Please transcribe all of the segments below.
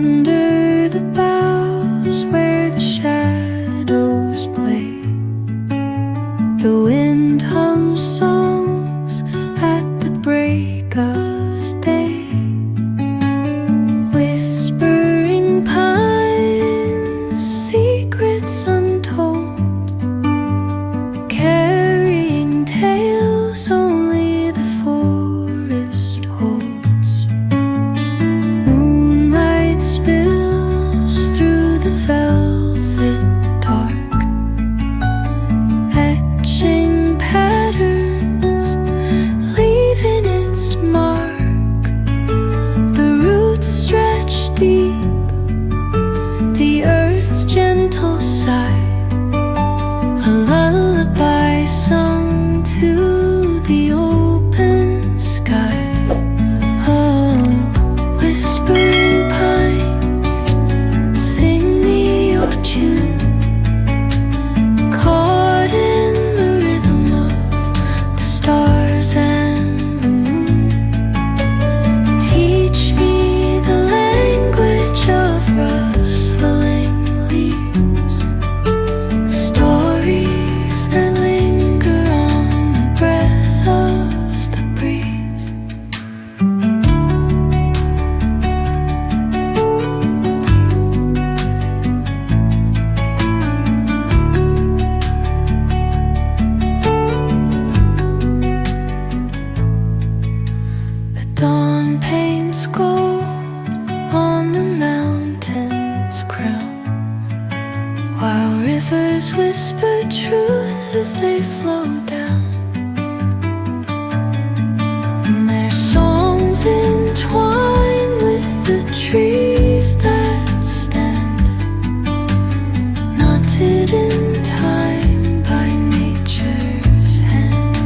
Under the boughs where the shadows play, the wind hums songs at the break of day. Whispering pines, secrets untold, carrying tales only the forest holds. Moonlight spills through the velvet dark, etching patterns, leaving its mark. The roots stretch deep, the earth's gentle sigh, a lullaby sung to the open sky. Oh, whispering pines, sing me your tune, caught in the rhythm of the stars and the moon. Teach me the language of rustling leaves, stories that linger on the breath of the breeze. The dawn paints gold on the mountain's crown, while rivers whisper truth as they flow down. And their songs entwine with the trees that stand, knotted in time by nature's hand.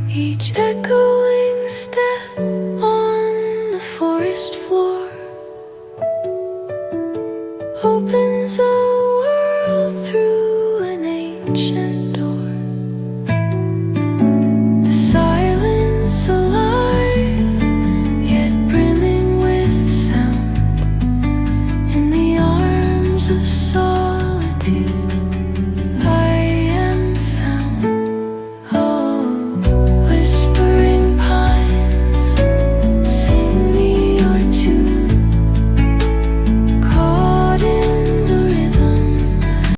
Each echoing step on the forest floor opens up